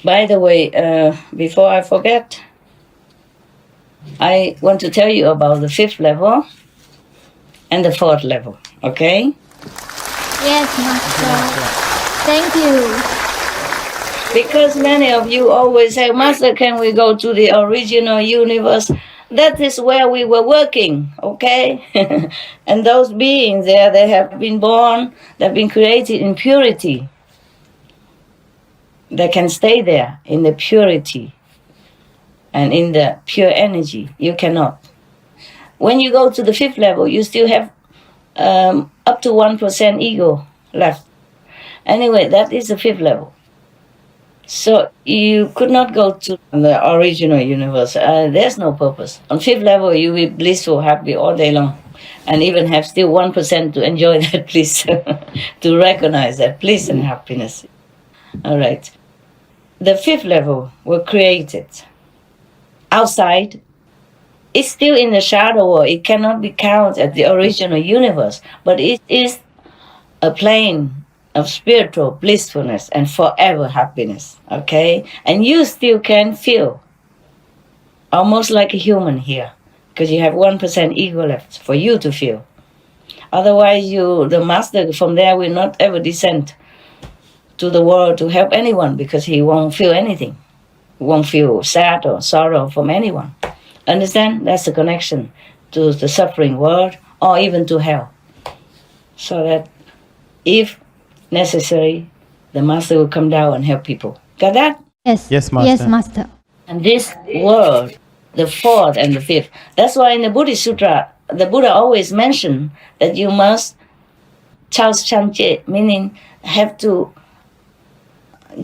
By the way, before I forget, I want to tell you about the 5th level and the 4th level, okay? Yes, Master. Thank you. Because many of you always say, Master, can we go to the original universe? That is where we were working, okay? And those beings there, they have been born, they've been created in purity. They can stay there in the purity and in the pure energy. You cannot. When you go to the 5th level, you still have up to 1% ego left. Anyway, that is the 5th level. So you could not go to the original universe. There's no purpose. On 5th level, you will be blissful, happy all day long, and even have still 1% to enjoy that bliss, to recognize that bliss and happiness. All right. The 5th level were created outside. It's still in the shadow world. It cannot be counted as the original universe, but it is a plane of spiritual blissfulness and forever happiness, okay? And you still can feel almost like a human here, because you have 1% ego left for you to feel. Otherwise, the master from there will not ever descend to the world to help anyone, because he won't feel anything. He won't feel sad or sorrow from anyone. Understand? That's the connection to the suffering world or even to hell. So that if necessary, the master will come down and help people. Got that? Yes. Yes, Master. Yes, Master. And this world, the 4th and the 5th, that's why in the Buddhist Sutra, the Buddha always mentioned that you must chaos chanche, meaning have to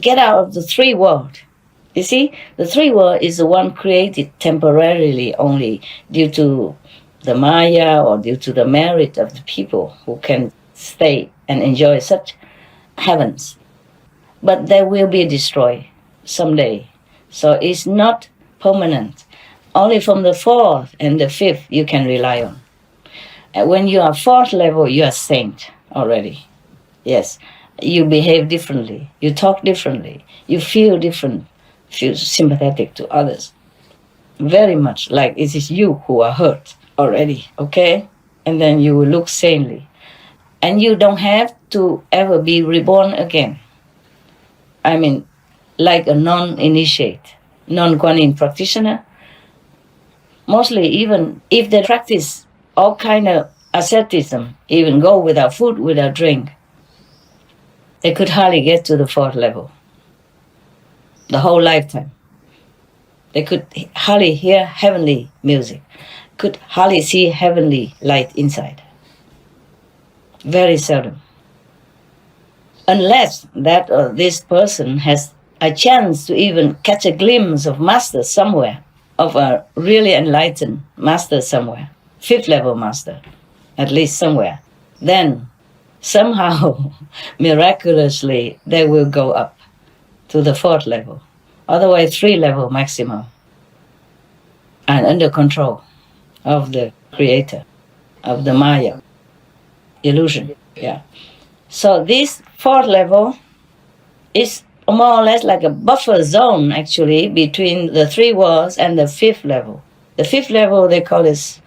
get out of the 3 world. You see, the 3 world is the one created temporarily only due to the Maya or due to the merit of the people who can stay and enjoy such heavens. But they will be destroyed someday. So it's not permanent. Only from the 4th and the 5th you can rely on. And when you are 4th level, you are saint already. Yes, you behave differently. You talk differently. You feel different. Feel sympathetic to others. Very much like it is you who are hurt already, okay? And then you will look sanely. And you don't have to ever be reborn again. I mean, like a non-initiate, non-Kuan Yin practitioner. Mostly even if they practice all kind of asceticism, even go without food, without drink, they could hardly get to the 4th level. The whole lifetime. They could hardly hear heavenly music, could hardly see heavenly light inside. Very seldom. Unless that this person has a chance to even catch a glimpse of master somewhere, of a really enlightened master somewhere, 5th level master, at least somewhere, then somehow, miraculously, they will go up to the 4th level. Otherwise, 3 level maximum. And under control of the creator, of the Maya illusion. Yeah. So this 4th level is more or less like a buffer zone, actually, between the 3 worlds and the 5th level. The 5th level, they call it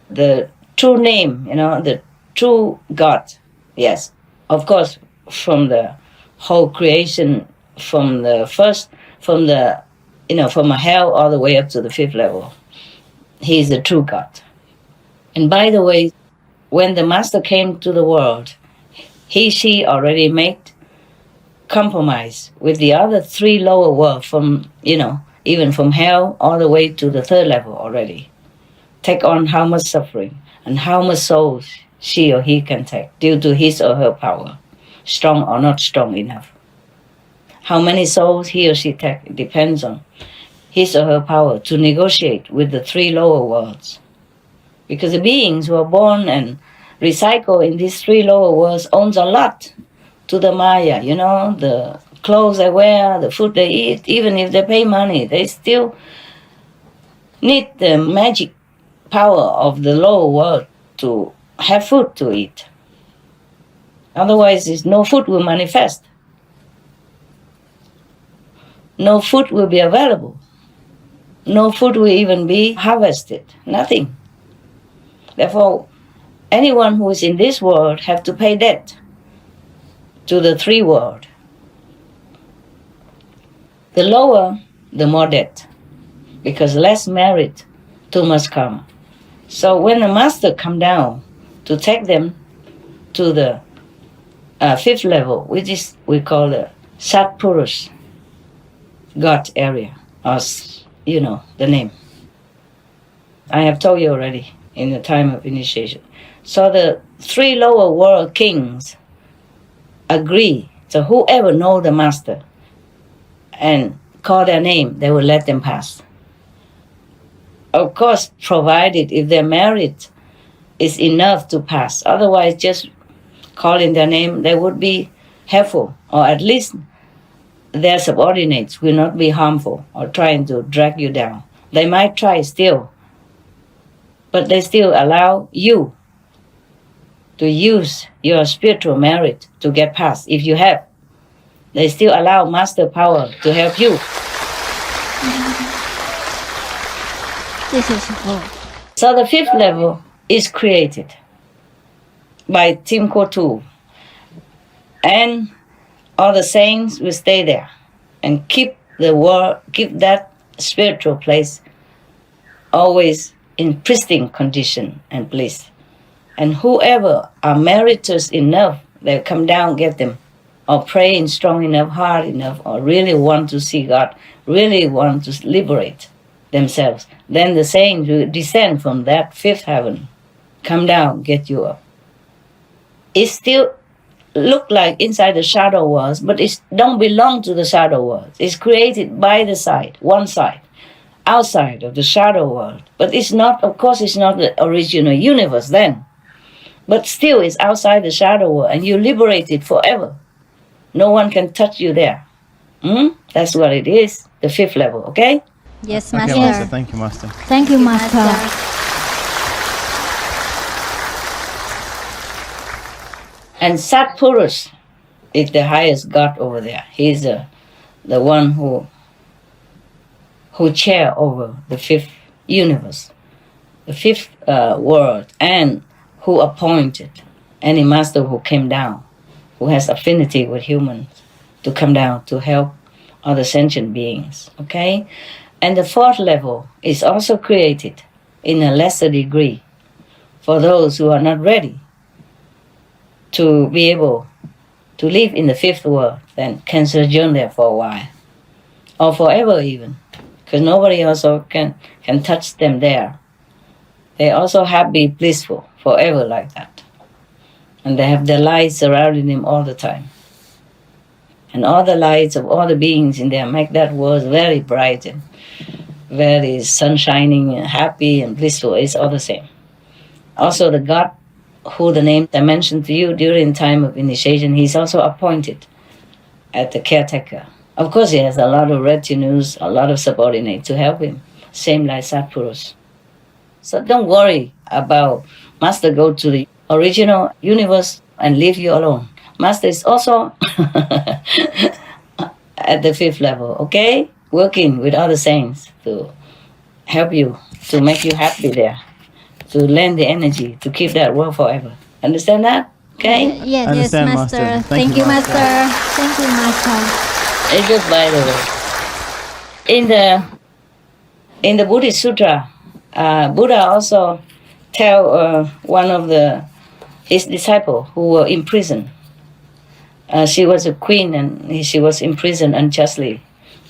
the true name, the true God. Yes. Of course, from the whole creation, from a hell all the way up to the 5th level. He is the true God. And by the way, when the master came to the world, she already made compromise with the other 3 lower worlds from, even from hell all the way to the 3rd level already. Take on how much suffering and how much souls she or he can take due to his or her power, strong or not strong enough. How many souls he or she takes depends on his or her power to negotiate with the 3 lower worlds. Because the beings who are born and recycle in these 3 lower worlds owns a lot to the Maya, the clothes they wear, the food they eat. Even if they pay money, they still need the magic power of the lower world to have food to eat. Otherwise, no food will manifest. no food will be available. No food will even be harvested. Nothing. Therefore, anyone who is in this world have to pay debt to the three world. The lower, the more debt, because less merit, too much karma. So when the master come down to take them to the fifth level, which is we call the Satpurus, God area, or you know the name. I have told you already in the time of initiation. So the three lower world kings agree. So whoever know the master and call their name, they will let them pass. Of course, provided if their merit is enough to pass. Otherwise, just calling their name, they would be helpful, or at least their subordinates will not be harmful or trying to drag you down. They might try still, but they still allow you to use your spiritual merit to get past if you have. They still allow master power to help you. 谢谢师父。 So the fifth level is created by Timkotu, and all the saints will stay there and keep the world, keep that spiritual place always in pristine condition and bliss. And whoever are meritorious enough, they come down, get them, or praying strong enough, hard enough, or really want to see God, really want to liberate themselves. Then the saints will descend from that fifth heaven, come down, get you up. It still look like inside the shadow world, but it don't belong to the shadow world. It's created by the side, one side, outside of the shadow world. But it's not, of course, it's not the original universe then. But still, it's outside the shadow world, and you're liberated forever. No one can touch you there. That's what it is, the fifth level, okay? Yes, Okay, Master. Master. Thank you, Master. Thank you, Master. And Satpurus is the highest god over there. He's the one who chair over the fifth universe, the fifth world, and who appointed any master who came down, who has affinity with humans, to come down to help other sentient beings, okay? And the fourth level is also created in a lesser degree for those who are not ready to be able to live in the fifth world, then can sojourn there for a while, or forever even, because nobody also can touch them there. They also happy, blissful, forever like that. And they have their lights surrounding them all the time. And all the lights of all the beings in there make that world very bright and very sunshining and happy and blissful. It's all the same. Also the God who the name I mentioned to you during time of initiation, he's also appointed at the caretaker. Of course, he has a lot of retinues, a lot of subordinates to help him, same like Satpurus. So don't worry about Master go to the original universe and leave you alone. Master is also at the fifth level, okay? Working with other saints to help you, to make you happy there, to lend the energy to keep that world forever. Understand that? Okay? Yes, Understand, Master. Master. Thank you, Master. Thank you, Master. It's just by the way. In the Buddhist Sutra, Buddha also tell one of his disciples who were in prison. She was a queen and she was imprisoned unjustly,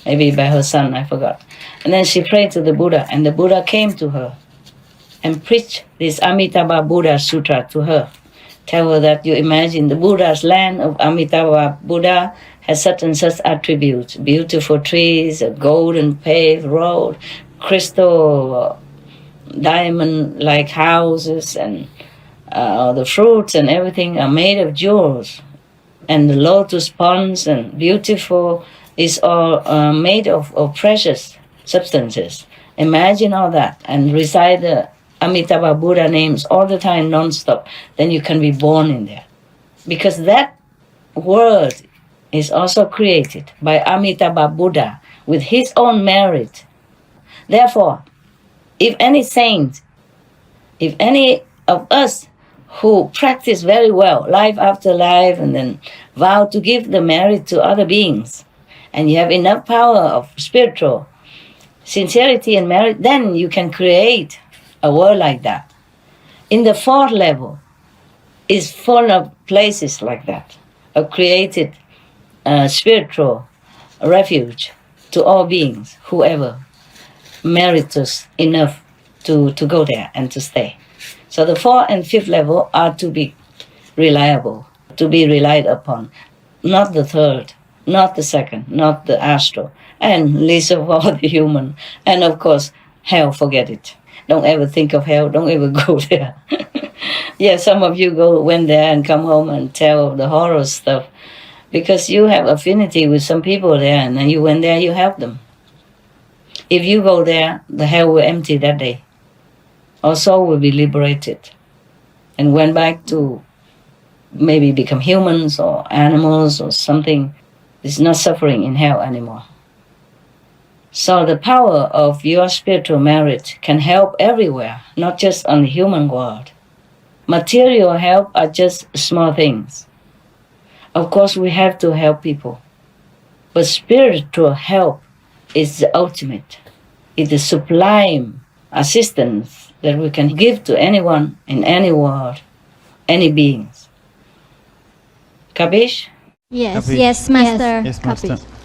maybe by her son, I forgot. And then she prayed to the Buddha, and the Buddha came to her and preached this Amitabha Buddha Sutra to her. Tell her that you imagine the Buddha's land of Amitabha Buddha has such and such attributes, beautiful trees, a golden paved road, crystal, diamond-like houses, and the fruits and everything are made of jewels. And the lotus ponds and beautiful is all made of precious substances. Imagine all that and recite the Amitabha Buddha names all the time, non-stop. Then you can be born in there. Because that world is also created by Amitabha Buddha, with his own merit. Therefore, if any saint, if any of us who practice very well, life after life, and then vow to give the merit to other beings, and you have enough power of spiritual sincerity and merit, then you can create a world like that. In the fourth level is full of places like that, a created spiritual refuge to all beings, whoever merits enough to go there and to stay. So the fourth and fifth level are to be reliable, to be relied upon, not the third, not the second, not the astral, and least of all the human. And of course, hell, forget it. Don't ever think of hell, don't ever go there. Yeah, some of you went there and come home and tell the horror stuff because you have affinity with some people there, and then you went there, you help them. If you go there, the hell will empty that day. Our soul will be liberated and went back to maybe become humans or animals or something. It's not suffering in hell anymore. So the power of your spiritual merit can help everywhere, not just on the human world. Material help are just small things. Of course, we have to help people. But spiritual help is the ultimate. It's the sublime assistance that we can give to anyone in any world, any beings. Capish? Yes, Capish. yes, Master. Yes, Master. Copy.